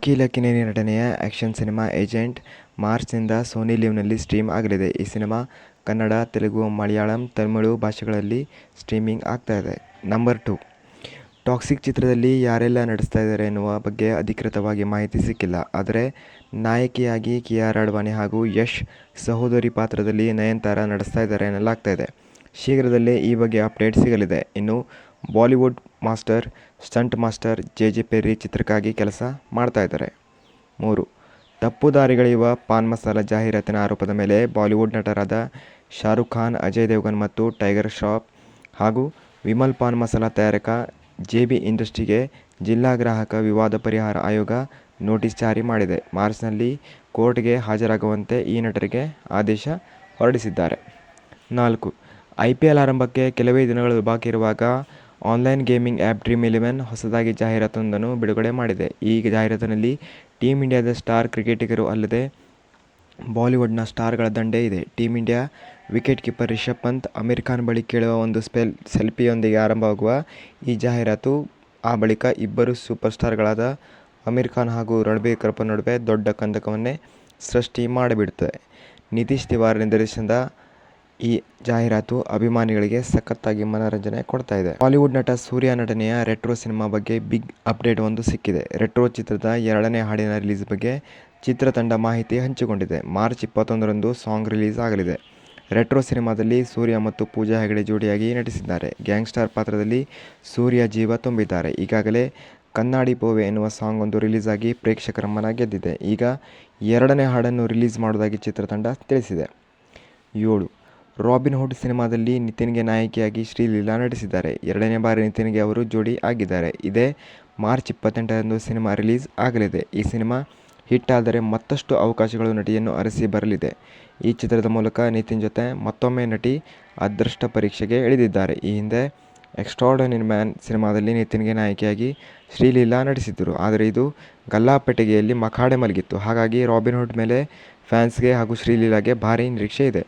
ಅಖಿಲ್ ಅಕ್ಕಿನೇನಿ ನಟನೆಯ action cinema agent ಮಾರ್ಚ್ನಿಂದ Sony ಲಿವ್ನಲ್ಲಿ stream ಆಗಲಿದೆ. ಈ ಸಿನಿಮಾ ಕನ್ನಡ, ತೆಲುಗು, ಮಲಯಾಳಂ, ತಮಿಳು ಭಾಷೆಗಳಲ್ಲಿ ಸ್ಟ್ರೀಮಿಂಗ್ ಆಗ್ತಾಯಿದೆ. ನಂಬರ್ 2, ಟಾಕ್ಸಿಕ್ ಚಿತ್ರದಲ್ಲಿ ಯಾರೆಲ್ಲ ನಟಿಸ್ತಾ ಇದ್ದಾರೆ ಎನ್ನುವ ಬಗ್ಗೆ ಅಧಿಕೃತವಾಗಿ ಮಾಹಿತಿ ಸಿಕ್ಕಿಲ್ಲ. ಆದರೆ ನಾಯಕಿಯಾಗಿ ಕಿಯಾರಾ ಅಡ್ವಾಣಿ ಹಾಗೂ ಯಶ್ ಸಹೋದರಿ ಪಾತ್ರದಲ್ಲಿ ನಯನತಾರಾ ನಟಿಸ್ತಾ ಇದ್ದಾರೆ ಎನ್ನಲಾಗ್ತಾಯಿದೆ. ಶೀಘ್ರದಲ್ಲೇ ಈ ಬಗ್ಗೆ ಅಪ್ಡೇಟ್ ಸಿಗಲಿದೆ. ಇನ್ನು Bollywood stunt master J Perry ಚಿತ್ರಕ್ಕಾಗಿ ಕೆಲಸ ಮಾಡ್ತಾ ಇದ್ದಾರೆ. 3, ತಪ್ಪು ದಾರಿಗೆಳೆಯುವ ಪಾನ್ ಮಸಾಲ ಜಾಹೀರಾತಿನ ಆರೋಪದ ಮೇಲೆ ಬಾಲಿವುಡ್ ನಟರಾದ ಶಾರುಖ್ ಖಾನ್, ಅಜಯ್ ದೇವಗನ್ ಮತ್ತು ಟೈಗರ್ ಶ್ರಾಫ್ ಹಾಗೂ ವಿಮಲ್ ಪಾನ್ ಮಸಾಲ ತಯಾರಕ ಜೆಬಿ ಇಂಡಸ್ಟ್ರಿಗೆ ಜಿಲ್ಲಾ ಗ್ರಾಹಕ ವಿವಾದ ಪರಿಹಾರ ಆಯೋಗ ನೋಟಿಸ್ ಜಾರಿ ಮಾಡಿದೆ. ಮಾರ್ಚ್ನಲ್ಲಿ ಕೋರ್ಟ್ಗೆ ಹಾಜರಾಗುವಂತೆ ಈ ನಟರಿಗೆ ಆದೇಶ ಹೊರಡಿಸಿದ್ದಾರೆ. 4, IPL ಆರಂಭಕ್ಕೆ ಕೆಲವೇ ದಿನಗಳು ಬಾಕಿ ಇರುವಾಗ ಆನ್ಲೈನ್ ಗೇಮಿಂಗ್ ಆ್ಯಪ್ ಡ್ರೀಮ್11 ಹೊಸದಾಗಿ ಜಾಹೀರಾತೊಂದನ್ನು ಬಿಡುಗಡೆ ಮಾಡಿದೆ. ಈ ಜಾಹೀರಾತಿನಲ್ಲಿ ಟೀಮ್ ಇಂಡಿಯಾದ ಸ್ಟಾರ್ ಕ್ರಿಕೆಟಿಗರು ಅಲ್ಲದೆ ಬಾಲಿವುಡ್ನ ಸ್ಟಾರ್ಗಳ ದಂಡೇ ಇದೆ. Team India wicket keeper Rishabh Pant Aamir Khan ಬಳಿ ಕೇಳುವ ಒಂದು ಸೆಲ್ಫಿಯೊಂದಿಗೆ ಆರಂಭವಾಗುವ ಈ ಜಾಹೀರಾತು ಆ ಬಳಿಕ ಇಬ್ಬರು ಸೂಪರ್ ಸ್ಟಾರ್ಗಳಾದ ಆಮಿರ್ ಖಾನ್ ಹಾಗೂ ರಣಬೀರ್ ಕಪೂರ್ ನಡುವೆ ದೊಡ್ಡ ಕಂದಕವನ್ನೇ ಸೃಷ್ಟಿ ಮಾಡಿಬಿಡುತ್ತದೆ. ನಿತೀಶ್ ತಿವಾರಿ ನಿರ್ದೇಶನದ ಈ ಜಾಹೀರಾತು ಅಭಿಮಾನಿಗಳಿಗೆ ಸಖತ್ತಾಗಿ ಮನರಂಜನೆ ಕೊಡ್ತಾ ಇದೆ. ಬಾಲಿವುಡ್ ನಟ ಸೂರ್ಯ ನಟನೆಯ ರೆಟ್ರೋ ಸಿನಿಮಾ ಬಗ್ಗೆ ಬಿಗ್ ಅಪ್ಡೇಟ್ ಒಂದು ಸಿಕ್ಕಿದೆ. ರೆಟ್ರೋ ಚಿತ್ರದ 2ನೇ ಹಾಡಿನ ರಿಲೀಸ್ ಬಗ್ಗೆ ಚಿತ್ರತಂಡ ಮಾಹಿತಿ ಹಂಚಿಕೊಂಡಿದೆ. ಮಾರ್ಚ್ 21ರಂದು ಸಾಂಗ್ ರಿಲೀಸ್ ಆಗಲಿದೆ. ರೆಟ್ರೋ ಸಿನಿಮಾದಲ್ಲಿ ಸೂರ್ಯ ಮತ್ತು ಪೂಜಾ ಹೆಗಡೆ ಜೋಡಿಯಾಗಿ ನಟಿಸಿದ್ದಾರೆ. ಗ್ಯಾಂಗ್ಸ್ಟರ್ ಪಾತ್ರದಲ್ಲಿ ಸೂರ್ಯ ಜೀವ ತುಂಬಿದ್ದಾರೆ. ಈಗಾಗಲೇ ಕನ್ನಡಿ ಪೋವೆ ಎನ್ನುವ ಸಾಂಗ್ ಒಂದು ರಿಲೀಸ್ ಆಗಿ ಪ್ರೇಕ್ಷಕರ ಮನ ಗೆದ್ದಿದೆ. ಈಗ 2ನೇ ಹಾಡನ್ನು ರಿಲೀಸ್ ಮಾಡುವುದಾಗಿ ಚಿತ್ರತಂಡ ತಿಳಿಸಿದೆ. 7, ರಾಬಿನ್ ಹುಡ್ ಸಿನಿಮಾದಲ್ಲಿ ನಿತಿನ್ಗೆ ನಾಯಕಿಯಾಗಿ ಶ್ರೀಲೀಲಾ ನಟಿಸಿದ್ದಾರೆ. 2ನೇ ಬಾರಿ ನಿತಿನ್ಗೆ ಅವರು ಜೋಡಿ ಆಗಿದ್ದಾರೆ. ಇದೇ ಮಾರ್ಚ್ 28ರಂದು ಸಿನಿಮಾ ರಿಲೀಸ್ ಆಗಲಿದೆ. ಈ ಸಿನಿಮಾ ಹಿಟ್ ಆದರೆ ಮತ್ತಷ್ಟು ಅವಕಾಶಗಳು ನಟಿಯನ್ನು ಅರಸಿ ಬರಲಿದೆ. ಈ ಚಿತ್ರದ ಮೂಲಕ ನಿತಿನ್ ಜೊತೆ ಮತ್ತೊಮ್ಮೆ ನಟಿ ಅದೃಷ್ಟ ಪರೀಕ್ಷೆಗೆ ಇಳಿದಿದ್ದಾರೆ. ಈ ಹಿಂದೆ ಎಕ್ಸ್ಟ್ರಾರ್ಡಿನರಿ ಮ್ಯಾನ್ ಸಿನಿಮಾದಲ್ಲಿ ನಿತಿನ್ಗೆ ನಾಯಕಿಯಾಗಿ ಶ್ರೀಲೀಲಾ ನಟಿಸಿದ್ದರು. ಆದರೆ ಇದು ಗಲ್ಲಾಪೆಟ್ಟಿಗೆಯಲ್ಲಿ ಮಕಾಡೆ ಮಲಗಿತ್ತು. ಹಾಗಾಗಿ ರಾಬಿನ್ ಹುಡ್ ಮೇಲೆ ಫ್ಯಾನ್ಸ್ಗೆ ಹಾಗೂ ಶ್ರೀಲೀಲಾಗೆ ಭಾರೀ ನಿರೀಕ್ಷೆ ಇದೆ.